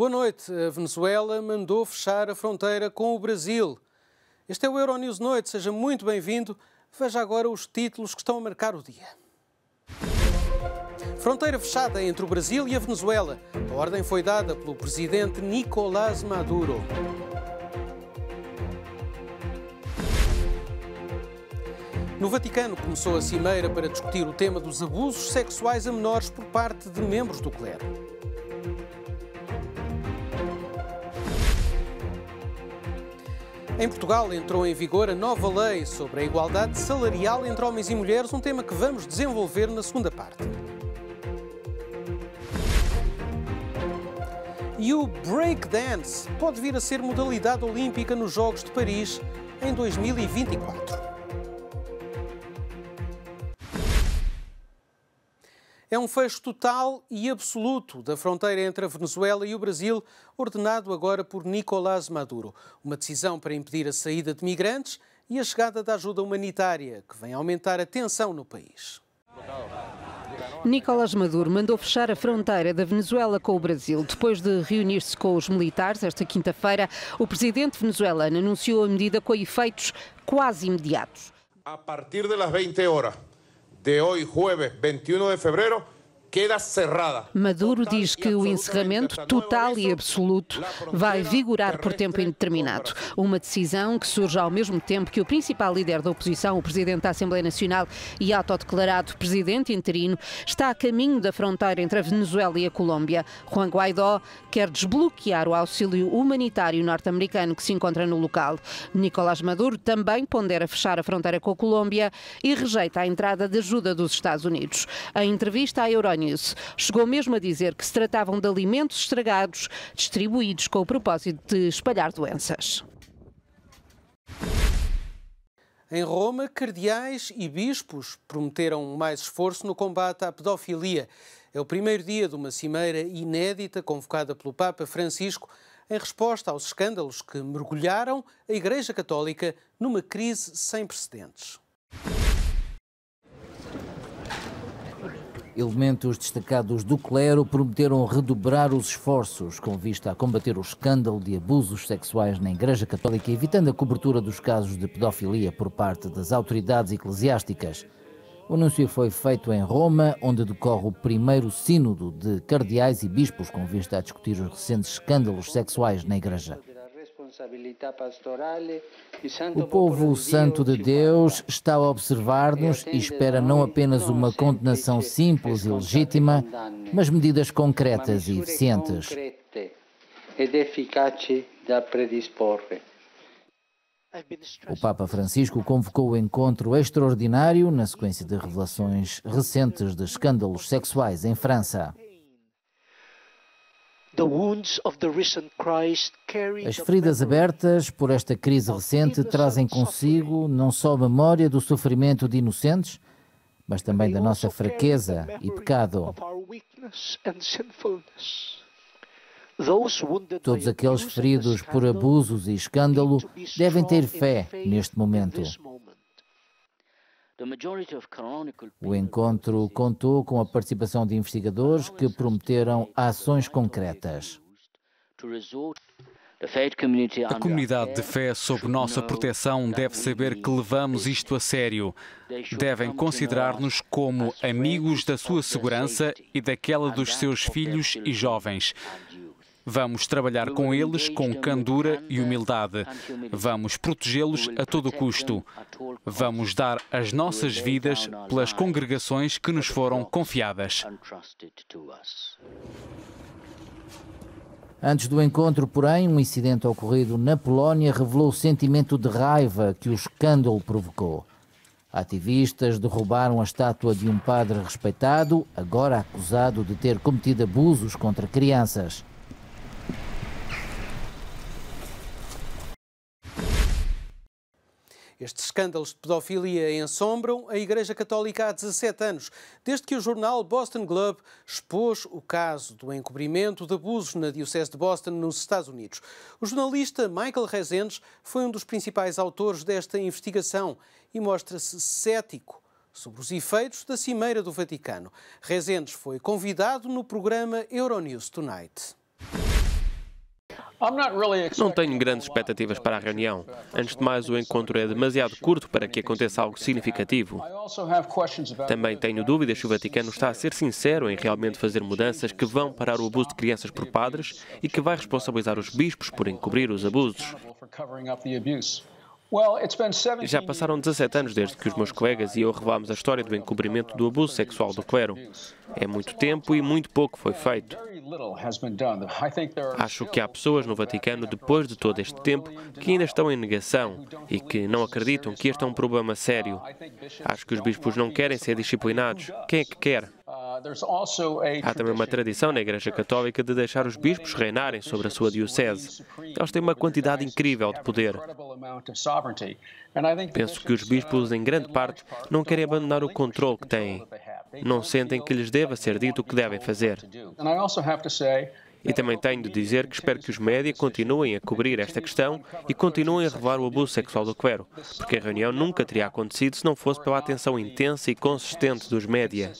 Boa noite. A Venezuela mandou fechar a fronteira com o Brasil. Este é o Euronews Noite. Seja muito bem-vindo. Veja agora os títulos que estão a marcar o dia. Fronteira fechada entre o Brasil e a Venezuela. A ordem foi dada pelo presidente Nicolás Maduro. No Vaticano começou a cimeira para discutir o tema dos abusos sexuais a menores por parte de membros do clero. Em Portugal entrou em vigor a nova lei sobre a igualdade salarial entre homens e mulheres, um tema que vamos desenvolver na segunda parte. E o breakdance pode vir a ser modalidade olímpica nos Jogos de Paris em 2024. É um fecho total e absoluto da fronteira entre a Venezuela e o Brasil, ordenado agora por Nicolás Maduro. Uma decisão para impedir a saída de migrantes e a chegada da ajuda humanitária, que vem aumentar a tensão no país. Nicolás Maduro mandou fechar a fronteira da Venezuela com o Brasil. Depois de reunir-se com os militares esta quinta-feira, o presidente venezuelano anunciou a medida com efeitos quase imediatos. A partir das 20 horas de hoje, jueves 21 de fevereiro, queda cerrada. Maduro diz que o encerramento total e absoluto vai vigorar por tempo indeterminado. Uma decisão que surge ao mesmo tempo que o principal líder da oposição, o presidente da Assembleia Nacional e autodeclarado presidente interino, está a caminho da fronteira entre a Venezuela e a Colômbia. Juan Guaidó quer desbloquear o auxílio humanitário norte-americano que se encontra no local. Nicolás Maduro também pondera fechar a fronteira com a Colômbia e rejeita a entrada de ajuda dos Estados Unidos. Em entrevista à Euronews, chegou mesmo a dizer que se tratavam de alimentos estragados, distribuídos com o propósito de espalhar doenças. Em Roma, cardeais e bispos prometeram mais esforço no combate à pedofilia. É o primeiro dia de uma cimeira inédita convocada pelo Papa Francisco em resposta aos escândalos que mergulharam a Igreja Católica numa crise sem precedentes. Elementos destacados do clero prometeram redobrar os esforços com vista a combater o escândalo de abusos sexuais na Igreja Católica, evitando a cobertura dos casos de pedofilia por parte das autoridades eclesiásticas. O anúncio foi feito em Roma, onde decorre o primeiro sínodo de cardeais e bispos com vista a discutir os recentes escândalos sexuais na Igreja. O povo santo de Deus está a observar-nos e espera não apenas uma condenação simples e legítima, mas medidas concretas e eficientes. O Papa Francisco convocou o encontro extraordinário na sequência de revelações recentes de escândalos sexuais em França. As feridas abertas por esta crise recente trazem consigo não só a memória do sofrimento de inocentes, mas também da nossa fraqueza e pecado. Todos aqueles feridos por abusos e escândalo devem ter fé neste momento. O encontro contou com a participação de investigadores que prometeram ações concretas. A comunidade de fé sob nossa proteção deve saber que levamos isto a sério. Devem considerar-nos como amigos da sua segurança e daquela dos seus filhos e jovens. Vamos trabalhar com eles com candura e humildade. Vamos protegê-los a todo custo. Vamos dar as nossas vidas pelas congregações que nos foram confiadas. Antes do encontro, porém, um incidente ocorrido na Polónia revelou o sentimento de raiva que o escândalo provocou. Ativistas derrubaram a estátua de um padre respeitado, agora acusado de ter cometido abusos contra crianças. Estes escândalos de pedofilia ensombram a Igreja Católica há 17 anos, desde que o jornal Boston Globe expôs o caso do encobrimento de abusos na Diocese de Boston, nos Estados Unidos. O jornalista Michael Rezendes foi um dos principais autores desta investigação e mostra-se cético sobre os efeitos da Cimeira do Vaticano. Rezendes foi convidado no programa Euronews Tonight. Não tenho grandes expectativas para a reunião. Antes de mais, o encontro é demasiado curto para que aconteça algo significativo. Também tenho dúvidas se o Vaticano está a ser sincero em realmente fazer mudanças que vão parar o abuso de crianças por padres e que vai responsabilizar os bispos por encobrir os abusos. Já passaram 17 anos desde que os meus colegas e eu revelámos a história do encobrimento do abuso sexual do clero. É muito tempo e muito pouco foi feito. Acho que há pessoas no Vaticano, depois de todo este tempo, que ainda estão em negação e que não acreditam que este é um problema sério. Acho que os bispos não querem ser disciplinados. Quem é que quer? Há também uma tradição na Igreja Católica de deixar os bispos reinarem sobre a sua diocese. Eles têm uma quantidade incrível de poder. Penso que os bispos, em grande parte, não querem abandonar o controle que têm. Não sentem que lhes deva ser dito o que devem fazer. E também tenho de dizer que espero que os média continuem a cobrir esta questão e continuem a revelar o abuso sexual do clero, porque a reunião nunca teria acontecido se não fosse pela atenção intensa e consistente dos média.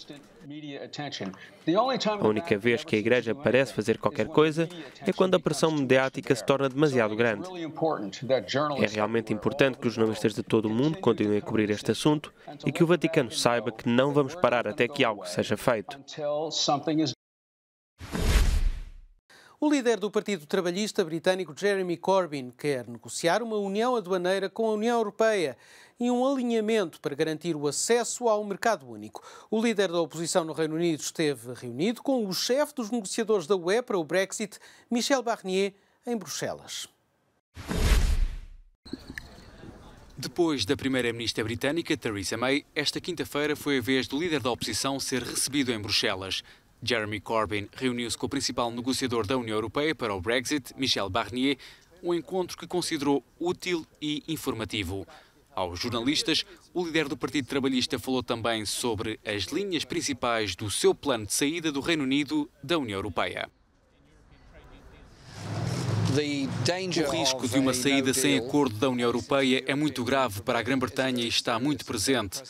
A única vez que a Igreja parece fazer qualquer coisa é quando a pressão mediática se torna demasiado grande. É realmente importante que os jornalistas de todo o mundo continuem a cobrir este assunto e que o Vaticano saiba que não vamos parar até que algo seja feito. O líder do Partido Trabalhista britânico, Jeremy Corbyn, quer negociar uma união aduaneira com a União Europeia e um alinhamento para garantir o acesso ao mercado único. O líder da oposição no Reino Unido esteve reunido com o chefe dos negociadores da UE para o Brexit, Michel Barnier, em Bruxelas. Depois da primeira-ministra britânica, Theresa May, esta quinta-feira foi a vez do líder da oposição ser recebido em Bruxelas. Jeremy Corbyn reuniu-se com o principal negociador da União Europeia para o Brexit, Michel Barnier, um encontro que considerou útil e informativo. Aos jornalistas, o líder do Partido Trabalhista falou também sobre as linhas principais do seu plano de saída do Reino Unido da União Europeia. O risco de uma saída sem acordo da União Europeia é muito grave para a Grã-Bretanha e está muito presente.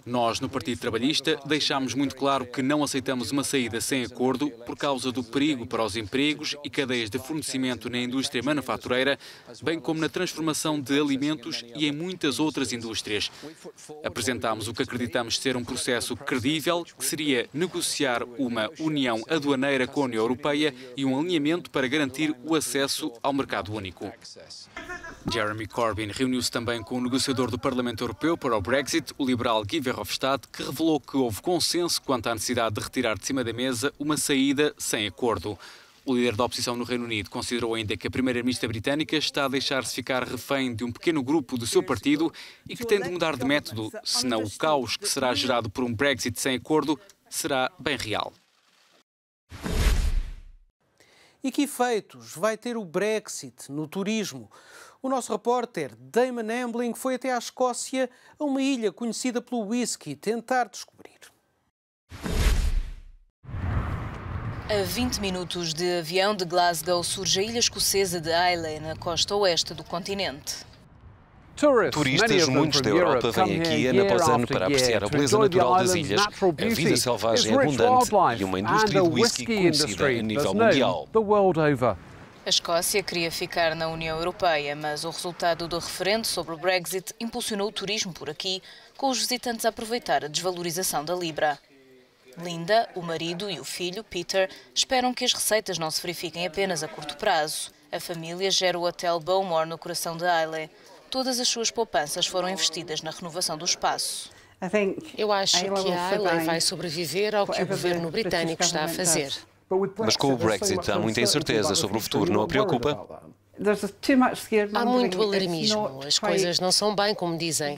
Nós, no Partido Trabalhista, deixámos muito claro que não aceitamos uma saída sem acordo por causa do perigo para os empregos e cadeias de fornecimento na indústria manufatureira, bem como na transformação de alimentos e em muitas outras indústrias. Apresentámos o que acreditamos ser um processo credível, que seria negociar uma união aduaneira com a União Europeia e um alinhamento para garantir o acesso ao mercado único. Jeremy Corbyn reuniu-se também com o negociador do Parlamento Europeu para o Brexit, o liberal Guy Verhofstadt, que revelou que houve consenso quanto à necessidade de retirar de cima da mesa uma saída sem acordo. O líder da oposição no Reino Unido considerou ainda que a primeira-ministra britânica está a deixar-se ficar refém de um pequeno grupo do seu partido e que tem de mudar de método, senão o caos que será gerado por um Brexit sem acordo será bem real. E que efeitos vai ter o Brexit no turismo? O nosso repórter Damon Ambling foi até à Escócia, a uma ilha conhecida pelo whisky, tentar descobrir. A 20 minutos de avião de Glasgow surge a ilha escocesa de Islay, na costa oeste do continente. Turistas, muitos da Europa, vêm aqui ano após ano para apreciar a beleza natural das ilhas, a vida selvagem abundante e uma indústria de whisky conhecida a nível mundial. A Escócia queria ficar na União Europeia, mas o resultado do referendo sobre o Brexit impulsionou o turismo por aqui, com os visitantes a aproveitar a desvalorização da libra. Linda, o marido e o filho, Peter, esperam que as receitas não se verifiquem apenas a curto prazo. A família gera o Hotel Bowmore no coração de Islay. Todas as suas poupanças foram investidas na renovação do espaço. Eu acho que a Islay vai sobreviver ao que o governo britânico está a fazer. Mas com o Brexit há muita incerteza sobre o futuro, não a preocupa? Há muito alarmismo, as coisas não são bem como dizem.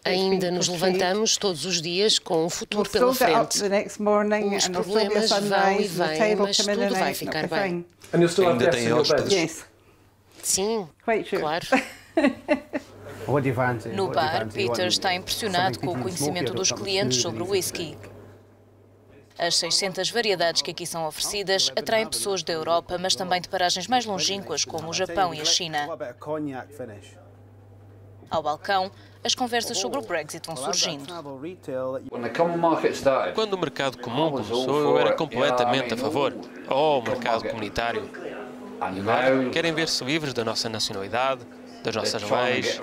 Ainda nos levantamos todos os dias com um futuro pela frente. Os problemas vão e vêm, mas tudo vai ficar bem. Ainda tem hóspedes? Sim, claro. No bar, Peter está impressionado com o conhecimento dos clientes sobre o whisky. As 600 variedades que aqui são oferecidas atraem pessoas da Europa, mas também de paragens mais longínquas, como o Japão e a China. Ao balcão, as conversas sobre o Brexit vão surgindo. Quando o mercado comum começou, eu era completamente a favor. Oh, o mercado comunitário! Querem ver-se livres da nossa nacionalidade, das nossas leis,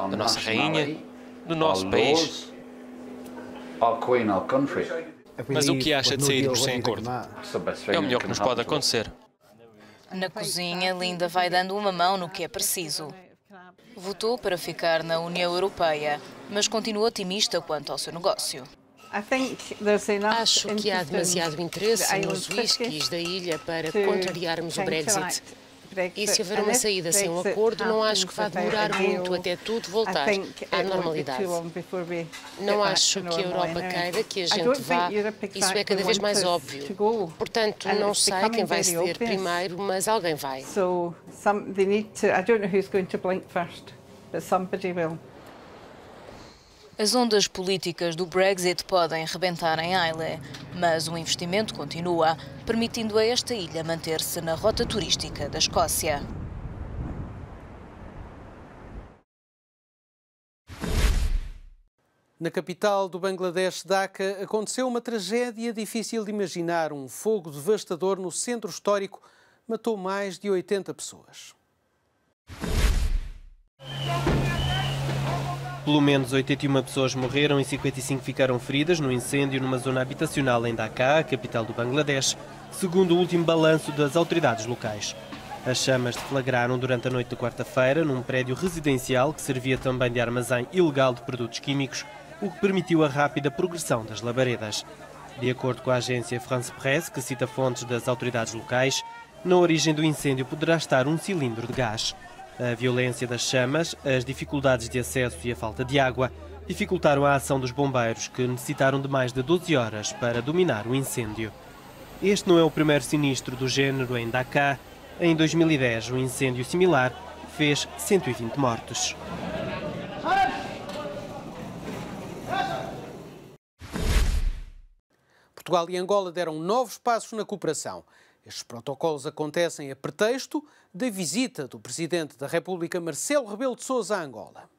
da nossa rainha, do nosso país. Mas o que acha de sairmos sem acordo? É o melhor que nos pode acontecer. Na cozinha, Linda vai dando uma mão no que é preciso. Votou para ficar na União Europeia, mas continua otimista quanto ao seu negócio. Acho que há demasiado interesse nos whiskies da ilha para contrariarmos o Brexit. E se houver uma saída sem um acordo, não acho que vá demorar muito até tudo voltar à normalidade. Não acho que a Europa queira que a gente vá. Isso é cada vez mais óbvio. Portanto, não sei quem vai ceder primeiro, mas alguém vai. As ondas políticas do Brexit podem rebentar em Islay, mas o investimento continua, permitindo a esta ilha manter-se na rota turística da Escócia. Na capital do Bangladesh, Dhaka, aconteceu uma tragédia difícil de imaginar. Um fogo devastador no centro histórico matou mais de 80 pessoas. Pelo menos 81 pessoas morreram e 55 ficaram feridas no incêndio numa zona habitacional em Dhaka, a capital do Bangladesh, segundo o último balanço das autoridades locais. As chamas deflagraram durante a noite de quarta-feira num prédio residencial que servia também de armazém ilegal de produtos químicos, o que permitiu a rápida progressão das labaredas. De acordo com a agência France Presse, que cita fontes das autoridades locais, na origem do incêndio poderá estar um cilindro de gás. A violência das chamas, as dificuldades de acesso e a falta de água dificultaram a ação dos bombeiros, que necessitaram de mais de 12 horas para dominar o incêndio. Este não é o primeiro sinistro do género em Dhaka. Em 2010, um incêndio similar fez 120 mortos. Portugal e Angola deram novos passos na cooperação. Estes protocolos acontecem a pretexto da visita do Presidente da República, Marcelo Rebelo de Sousa, a Angola.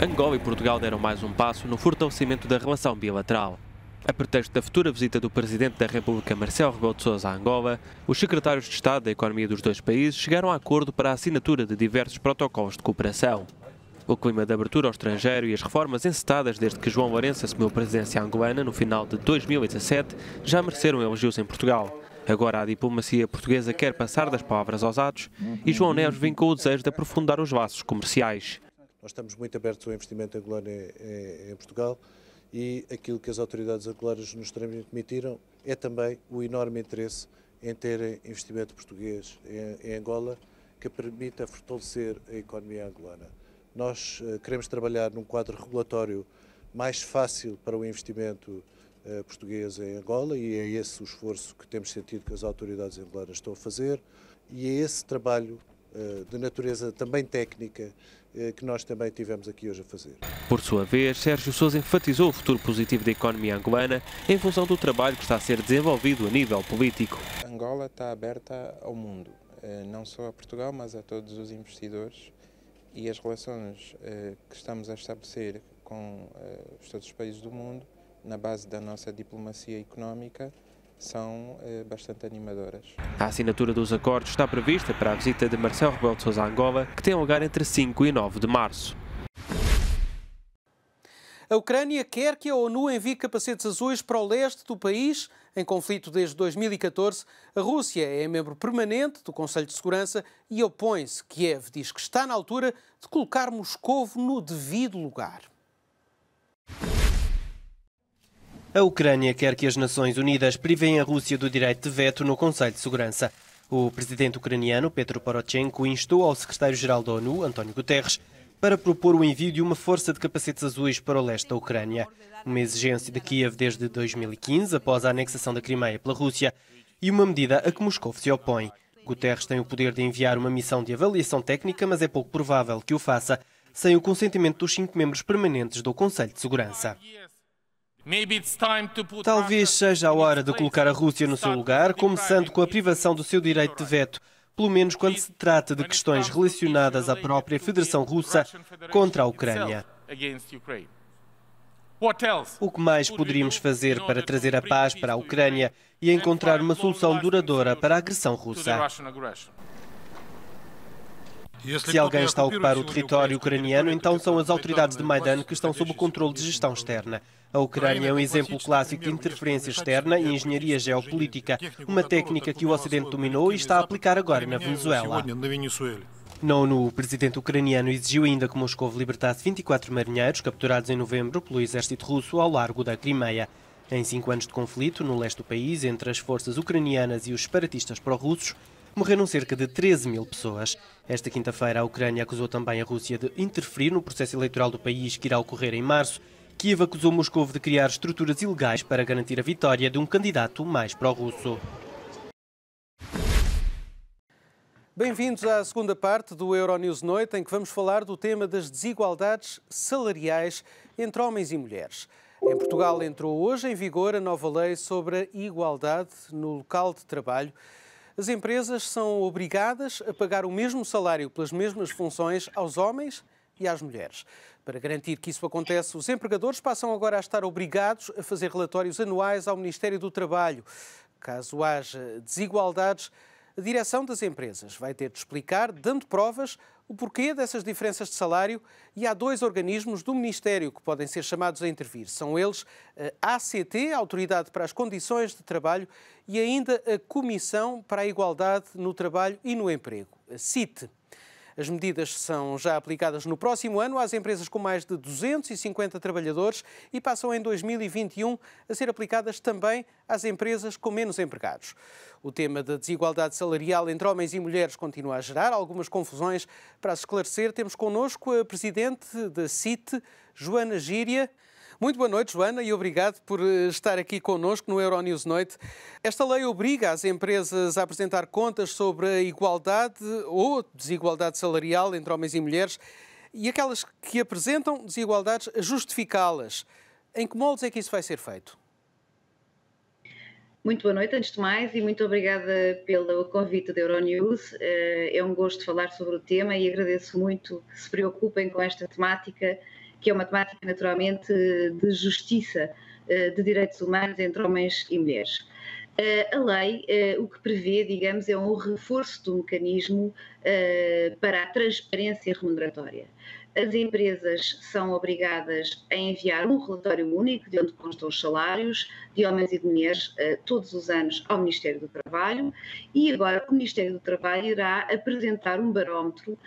Angola e Portugal deram mais um passo no fortalecimento da relação bilateral. A pretexto da futura visita do Presidente da República, Marcelo Rebelo de Sousa, a Angola, os secretários de Estado da Economia dos dois países chegaram a acordo para a assinatura de diversos protocolos de cooperação. O clima de abertura ao estrangeiro e as reformas encetadas desde que João Lourenço assumiu a presidência angolana no final de 2017 já mereceram elogios em Portugal. Agora a diplomacia portuguesa quer passar das palavras aos atos e João Neves vem com o desejo de aprofundar os laços comerciais. Nós estamos muito abertos ao investimento angolano em Portugal e aquilo que as autoridades angolanas nos transmitiram é também o enorme interesse em ter investimento português em Angola que permita fortalecer a economia angolana. Nós queremos trabalhar num quadro regulatório mais fácil para o investimento português em Angola e é esse o esforço que temos sentido que as autoridades angolanas estão a fazer e é esse trabalho de natureza também técnica que nós também tivemos aqui hoje a fazer. Por sua vez, Sérgio Sousa enfatizou o futuro positivo da economia angolana em função do trabalho que está a ser desenvolvido a nível político. Angola está aberta ao mundo, não só a Portugal, mas a todos os investidores. E as relações que estamos a estabelecer com todos os países do mundo, na base da nossa diplomacia económica, são bastante animadoras. A assinatura dos acordos está prevista para a visita de Marcelo Rebelo de Sousa a Angola, que tem lugar entre 5 e 9 de março. A Ucrânia quer que a ONU envie capacetes azuis para o leste do país. Em conflito desde 2014, a Rússia é membro permanente do Conselho de Segurança e opõe-se. Kiev diz que está na altura de colocar Moscovo no devido lugar. A Ucrânia quer que as Nações Unidas privem a Rússia do direito de veto no Conselho de Segurança. O presidente ucraniano, Petro Poroshenko, instou ao secretário-geral da ONU, António Guterres, para propor o envio de uma força de capacetes azuis para o leste da Ucrânia. Uma exigência de Kiev desde 2015, após a anexação da Crimeia pela Rússia, e uma medida a que Moscou se opõe. Guterres tem o poder de enviar uma missão de avaliação técnica, mas é pouco provável que o faça sem o consentimento dos 5 membros permanentes do Conselho de Segurança. Talvez seja a hora de colocar a Rússia no seu lugar, começando com a privação do seu direito de veto, pelo menos quando se trata de questões relacionadas à própria Federação Russa contra a Ucrânia. O que mais poderíamos fazer para trazer a paz para a Ucrânia e encontrar uma solução duradoura para a agressão russa? Se alguém está a ocupar o território ucraniano, então são as autoridades de Maidan que estão sob o controle de gestão externa. A Ucrânia é um exemplo clássico de interferência externa e engenharia geopolítica, uma técnica que o Ocidente dominou e está a aplicar agora na Venezuela. Na ONU, o presidente ucraniano exigiu ainda que Moscou libertasse 24 marinheiros capturados em novembro pelo exército russo ao largo da Crimeia. Em 5 anos de conflito no leste do país, entre as forças ucranianas e os separatistas pró-russos, morreram cerca de 13 mil pessoas. Esta quinta-feira, a Ucrânia acusou também a Rússia de interferir no processo eleitoral do país, que irá ocorrer em março. Kiev acusou Moscou de criar estruturas ilegais para garantir a vitória de um candidato mais pró-russo. Bem-vindos à segunda parte do Euronews Noite, em que vamos falar do tema das desigualdades salariais entre homens e mulheres. Em Portugal entrou hoje em vigor a nova lei sobre a igualdade no local de trabalho. As empresas são obrigadas a pagar o mesmo salário pelas mesmas funções aos homens e às mulheres. Para garantir que isso acontece, os empregadores passam agora a estar obrigados a fazer relatórios anuais ao Ministério do Trabalho. Caso haja desigualdades, a direção das empresas vai ter de explicar, dando provas, o porquê dessas diferenças de salário, e há 2 organismos do Ministério que podem ser chamados a intervir. São eles a ACT, a Autoridade para as Condições de Trabalho, e ainda a Comissão para a Igualdade no Trabalho e no Emprego, a CIT. As medidas são já aplicadas no próximo ano às empresas com mais de 250 trabalhadores e passam em 2021 a ser aplicadas também às empresas com menos empregados. O tema da desigualdade salarial entre homens e mulheres continua a gerar algumas confusões. Para se esclarecer, temos connosco a presidente da CIT, Joana Gíria. Muito boa noite, Joana, e obrigado por estar aqui connosco no Euronews Noite. Esta lei obriga as empresas a apresentar contas sobre a igualdade ou desigualdade salarial entre homens e mulheres e aquelas que apresentam desigualdades a justificá-las. Em que moldes é que isso vai ser feito? Muito boa noite, antes de mais, e muito obrigada pelo convite da Euronews. É um gosto falar sobre o tema e agradeço muito que se preocupem com esta temática, que é uma temática naturalmente de justiça, de direitos humanos entre homens e mulheres. A lei, o que prevê, digamos, é um reforço do mecanismo para a transparência remuneratória. As empresas são obrigadas a enviar um relatório único de onde constam os salários de homens e de mulheres todos os anos ao Ministério do Trabalho, e agora o Ministério do Trabalho irá apresentar um barómetro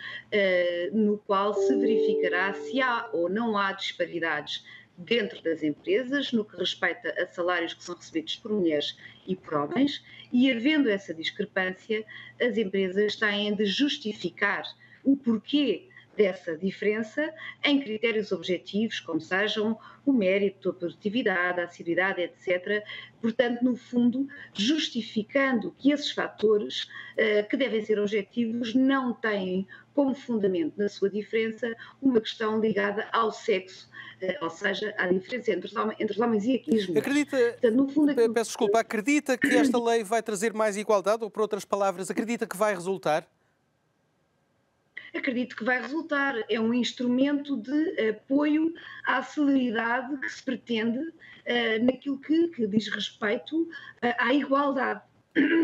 no qual se verificará se há ou não há disparidades dentro das empresas no que respeita a salários que são recebidos por mulheres e por homens, e havendo essa discrepância, as empresas têm de justificar o porquê dessa diferença em critérios objetivos, como sejam o mérito, a produtividade, a assiduidade, etc. Portanto, no fundo, justificando que esses fatores, que devem ser objetivos, não têm como fundamento na sua diferença uma questão ligada ao sexo, ou seja, à diferença entre os homens e as mulheres. Acredita, portanto, no fundo, peço desculpa, acredita que esta lei vai trazer mais igualdade, ou por outras palavras, acredita que vai resultar? Acredito que vai resultar. É um instrumento de apoio à celeridade que se pretende naquilo que diz respeito à igualdade.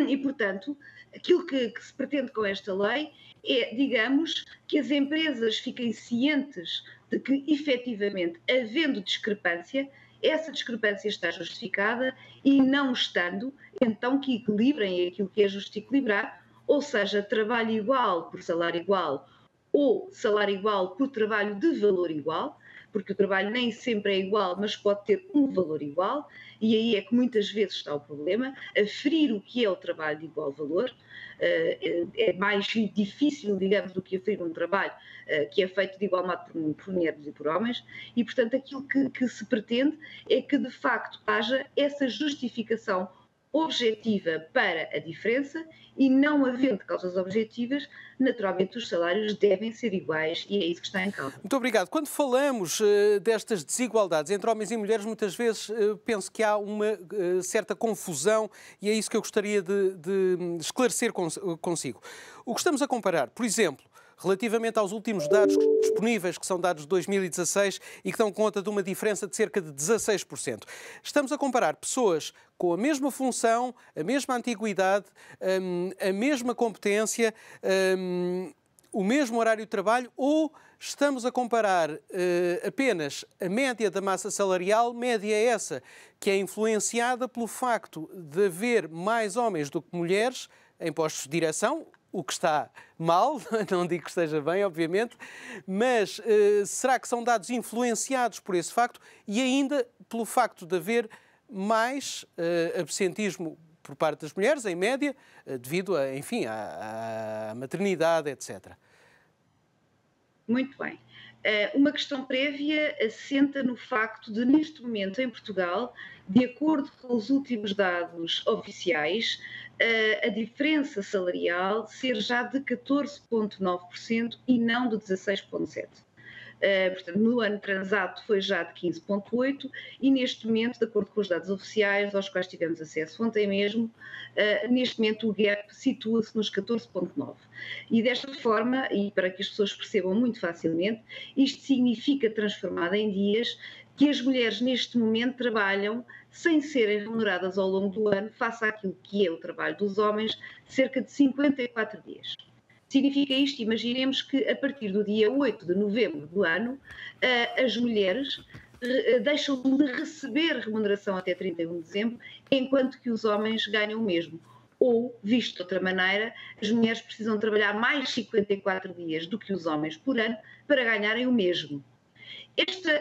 E, portanto, aquilo que se pretende com esta lei é, digamos, que as empresas fiquem cientes de que, efetivamente, havendo discrepância, essa discrepância está justificada, e não estando, então que equilibrem aquilo que é justo equilibrar, ou seja, trabalho igual por salário igual, ou salário igual por trabalho de valor igual, porque o trabalho nem sempre é igual, mas pode ter um valor igual, e aí é que muitas vezes está o problema. Aferir o que é o trabalho de igual valor é mais difícil, digamos, do que aferir um trabalho que é feito de igual modo por mulheres e por homens, e, portanto, aquilo que se pretende é que, de facto, haja essa justificação objetiva para a diferença, e não havendo causas objetivas, naturalmente os salários devem ser iguais, e é isso que está em causa. Muito obrigado. Quando falamos destas desigualdades entre homens e mulheres, muitas vezes penso que há uma certa confusão, e é isso que eu gostaria de esclarecer consigo. O que estamos a comparar, por exemplo, relativamente aos últimos dados disponíveis, que são dados de 2016 e que dão conta de uma diferença de cerca de 16%. Estamos a comparar pessoas com a mesma função, a mesma antiguidade, a mesma competência, o mesmo horário de trabalho, ou estamos a comparar apenas a média da massa salarial, média essa que é influenciada pelo facto de haver mais homens do que mulheres em postos de direção, o que está mal, não digo que esteja bem, obviamente, mas será que são dados influenciados por esse facto e ainda pelo facto de haver mais absentismo por parte das mulheres, em média, devido a, enfim, à maternidade, etc. Muito bem. Uma questão prévia assenta no facto de, neste momento, em Portugal, de acordo com os últimos dados oficiais, a diferença salarial ser já de 14,9% e não de 16,7%. Portanto, no ano transato foi já de 15,8% e neste momento, de acordo com os dados oficiais aos quais tivemos acesso ontem mesmo, neste momento o gap situa-se nos 14,9%. E desta forma, e para que as pessoas percebam muito facilmente, isto significa, transformado em dias, que as mulheres neste momento trabalham sem serem remuneradas ao longo do ano, face àquilo que é o trabalho dos homens, cerca de 54 dias. Significa isto, imaginemos que a partir do dia 8 de novembro do ano, as mulheres deixam de receber remuneração até 31 de dezembro, enquanto que os homens ganham o mesmo. Ou, visto de outra maneira, as mulheres precisam trabalhar mais 54 dias do que os homens por ano para ganharem o mesmo.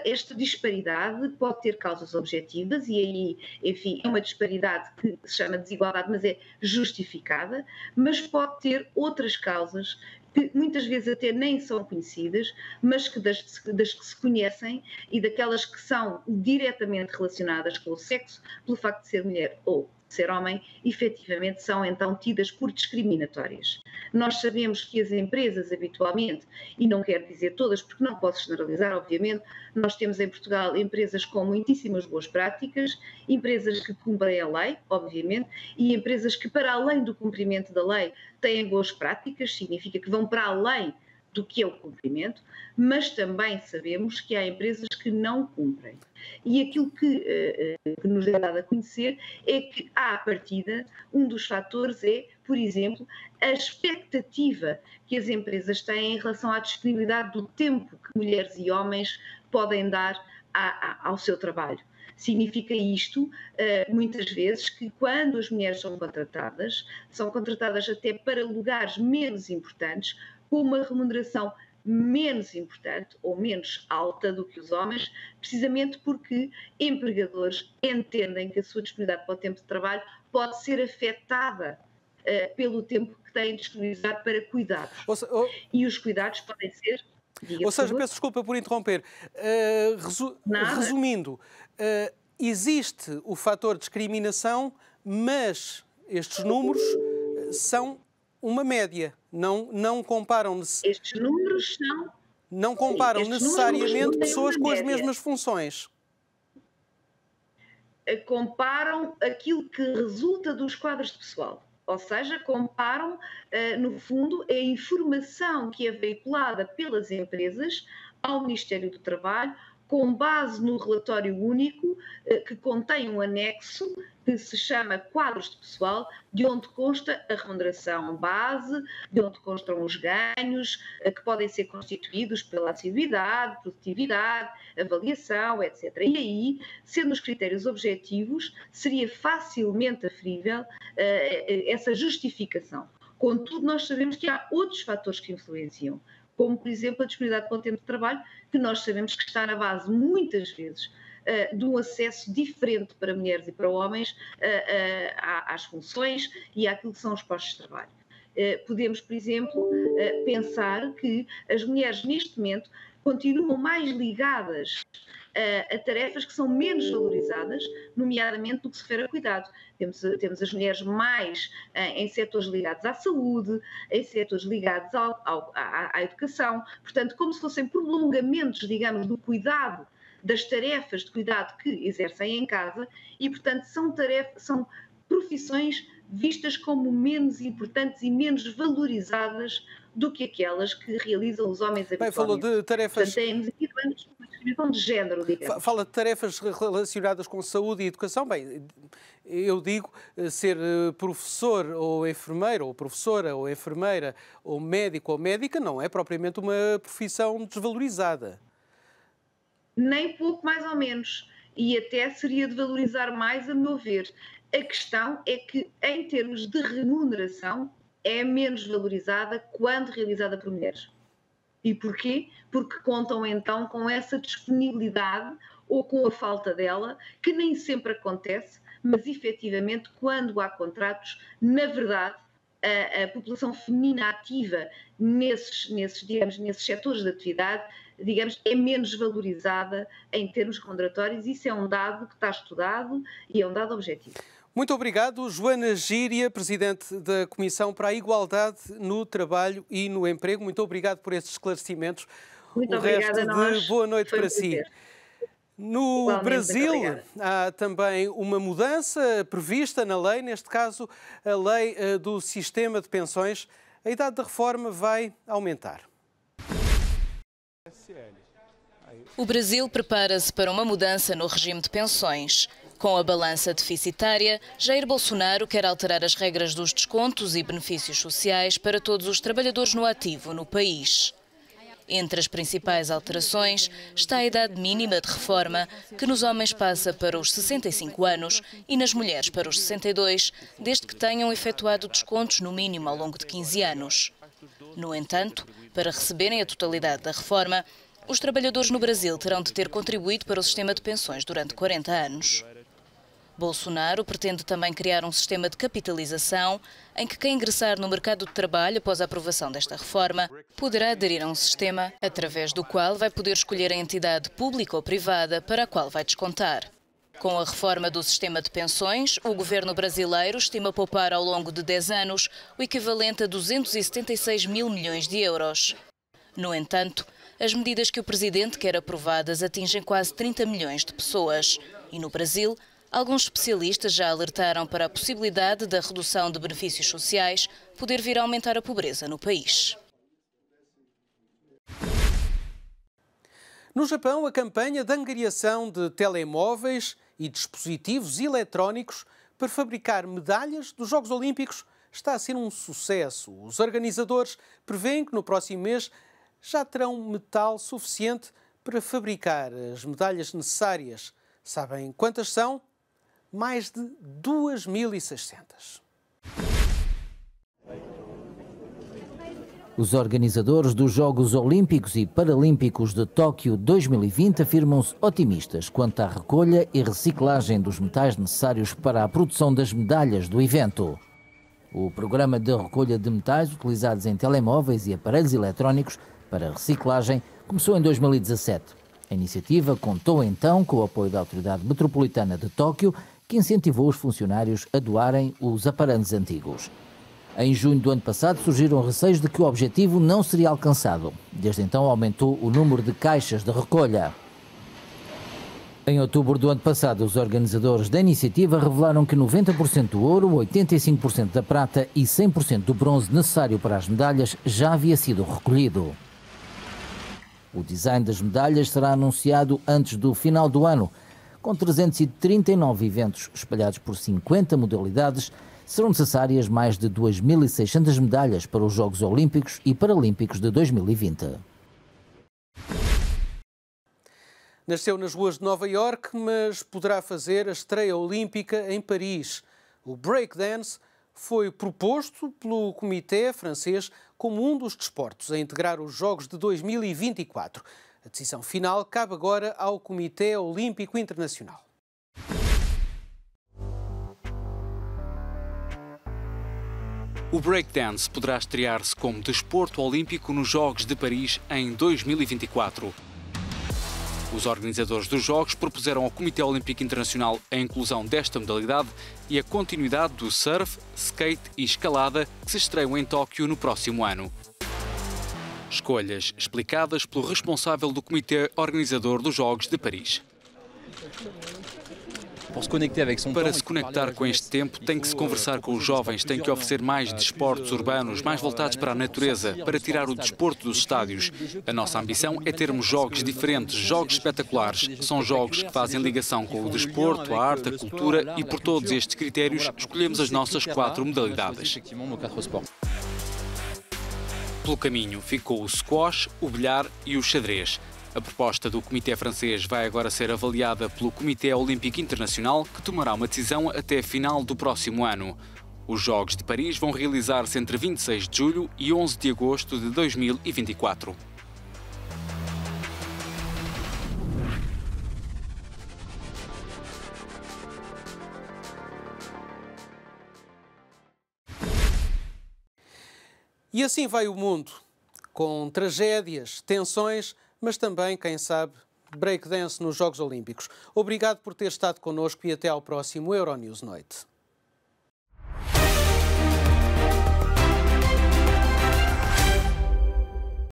Esta disparidade pode ter causas objetivas e aí, enfim, é uma disparidade que se chama desigualdade, mas é justificada, mas pode ter outras causas que muitas vezes até nem são conhecidas, mas que das que se conhecem e daquelas que são diretamente relacionadas com o sexo, pelo facto de ser mulher ou ser homem, efetivamente são então tidas por discriminatórias. Nós sabemos que as empresas habitualmente, e não quero dizer todas porque não posso generalizar, obviamente, nós temos em Portugal empresas com muitíssimas boas práticas, empresas que cumprem a lei, obviamente, e empresas que para além do cumprimento da lei têm boas práticas, significa que vão para além do que é o cumprimento, mas também sabemos que há empresas que não cumprem. E aquilo que nos é dado a conhecer é que, à partida, um dos fatores é, por exemplo, a expectativa que as empresas têm em relação à disponibilidade do tempo que mulheres e homens podem dar ao seu trabalho. Significa isto, muitas vezes, que quando as mulheres são contratadas até para lugares menos importantes, com uma remuneração menos importante ou menos alta do que os homens, precisamente porque empregadores entendem que a sua disponibilidade para o tempo de trabalho pode ser afetada pelo tempo que têm disponibilizado para cuidados. E os cuidados podem ser... Ou seja, peço desculpa por interromper. Resumindo, existe o fator discriminação, mas estes números são uma média. Não comparam... Estes números são... Não comparam necessariamente pessoas com as mesmas funções. Comparam aquilo que resulta dos quadros de pessoal. Ou seja, comparam, no fundo, a informação que é veiculada pelas empresas ao Ministério do Trabalho, com base no relatório único que contém um anexo que se chama quadros de pessoal, de onde consta a remuneração base, de onde constam os ganhos, que podem ser constituídos pela assiduidade, produtividade, avaliação, etc. E aí, sendo os critérios objetivos, seria facilmente aferível essa justificação. Contudo, nós sabemos que há outros fatores que influenciam, como, por exemplo, a disponibilidade para o tempo de trabalho, que nós sabemos que está na base, muitas vezes, de um acesso diferente para mulheres e para homens às funções e àquilo que são os postos de trabalho. Podemos, por exemplo, pensar que as mulheres, neste momento, continuam mais ligadas a tarefas que são menos valorizadas, nomeadamente no que se refere a cuidado. Temos as mulheres mais em setores ligados à saúde, em setores ligados à educação, portanto, como se fossem prolongamentos, digamos, do cuidado, das tarefas de cuidado que exercem em casa e, portanto, são profissões vistas como menos importantes e menos valorizadas do que aquelas que realizam os homens habitualmente. Falou de tarefas... Portanto, temos aqui uma discriminação de género, digamos. Fala de tarefas relacionadas com saúde e educação. Bem, eu digo, ser professor ou enfermeiro, ou professora ou enfermeira, ou médico ou médica, não é propriamente uma profissão desvalorizada. Nem pouco mais ou menos. E até seria de valorizar mais, a meu ver. A questão é que, em termos de remuneração, é menos valorizada quando realizada por mulheres. E porquê? Porque contam então com essa disponibilidade ou com a falta dela, que nem sempre acontece, mas efetivamente quando há contratos, na verdade, a população feminina ativa nesses setores de atividade, digamos, é menos valorizada em termos remuneratórios. Isso é um dado que está estudado e é um dado objetivo. Muito obrigado, Joana Gíria, Presidente da Comissão para a Igualdade no Trabalho e no Emprego. Muito obrigado por estes esclarecimentos. Muito obrigada a nós. De boa noite para si. No Brasil, há também uma mudança prevista na lei, neste caso a lei do sistema de pensões. A idade da reforma vai aumentar. O Brasil prepara-se para uma mudança no regime de pensões. Com a balança deficitária, Jair Bolsonaro quer alterar as regras dos descontos e benefícios sociais para todos os trabalhadores no ativo no país. Entre as principais alterações está a idade mínima de reforma, que nos homens passa para os 65 anos e nas mulheres para os 62, desde que tenham efetuado descontos no mínimo ao longo de 15 anos. No entanto, para receberem a totalidade da reforma, os trabalhadores no Brasil terão de ter contribuído para o sistema de pensões durante 40 anos. Bolsonaro pretende também criar um sistema de capitalização em que quem ingressar no mercado de trabalho após a aprovação desta reforma poderá aderir a um sistema através do qual vai poder escolher a entidade pública ou privada para a qual vai descontar. Com a reforma do sistema de pensões, o governo brasileiro estima poupar ao longo de 10 anos o equivalente a 276 mil milhões de euros. No entanto, as medidas que o presidente quer aprovadas atingem quase 30 milhões de pessoas. E no Brasil, alguns especialistas já alertaram para a possibilidade da redução de benefícios sociais poder vir a aumentar a pobreza no país. No Japão, a campanha de angariação de telemóveis e dispositivos eletrónicos para fabricar medalhas dos Jogos Olímpicos está a ser um sucesso. Os organizadores prevêem que no próximo mês já terão metal suficiente para fabricar as medalhas necessárias. Sabem quantas são? Mais de 2.600. Os organizadores dos Jogos Olímpicos e Paralímpicos de Tóquio 2020 afirmam-se otimistas quanto à recolha e reciclagem dos metais necessários para a produção das medalhas do evento. O programa de recolha de metais utilizados em telemóveis e aparelhos eletrónicos para reciclagem começou em 2017. A iniciativa contou então com o apoio da Autoridade Metropolitana de Tóquio, que incentivou os funcionários a doarem os aparelhos antigos. Em junho do ano passado surgiram receios de que o objetivo não seria alcançado. Desde então aumentou o número de caixas de recolha. Em outubro do ano passado, os organizadores da iniciativa revelaram que 90% do ouro, 85% da prata e 100% do bronze necessário para as medalhas já havia sido recolhido. O design das medalhas será anunciado antes do final do ano. Com 339 eventos espalhados por 50 modalidades, serão necessárias mais de 2.600 medalhas para os Jogos Olímpicos e Paralímpicos de 2020. Nasceu nas ruas de Nova Iorque, mas poderá fazer a estreia olímpica em Paris. O breakdance foi proposto pelo Comitê francês como um dos desportos a integrar os Jogos de 2024. A decisão final cabe agora ao Comitê Olímpico Internacional. O breakdance poderá estrear-se como desporto olímpico nos Jogos de Paris em 2024. Os organizadores dos Jogos propuseram ao Comitê Olímpico Internacional a inclusão desta modalidade e a continuidade do surf, skate e escalada que se estreiam em Tóquio no próximo ano. Escolhas explicadas pelo responsável do Comitê Organizador dos Jogos de Paris. Para se conectar com este tempo, tem que se conversar com os jovens, tem que oferecer mais desportos urbanos, mais voltados para a natureza, para tirar o desporto dos estádios. A nossa ambição é termos jogos diferentes, jogos espetaculares. São jogos que fazem ligação com o desporto, a arte, a cultura e por todos estes critérios escolhemos as nossas 4 modalidades. Pelo caminho ficou o squash, o bilhar e o xadrez. A proposta do Comitê francês vai agora ser avaliada pelo Comitê Olímpico Internacional, que tomará uma decisão até final do próximo ano. Os Jogos de Paris vão realizar-se entre 26 de julho e 11 de agosto de 2024. E assim vai o mundo, com tragédias, tensões, mas também, quem sabe, breakdance nos Jogos Olímpicos. Obrigado por ter estado connosco e até ao próximo Euronews Noite.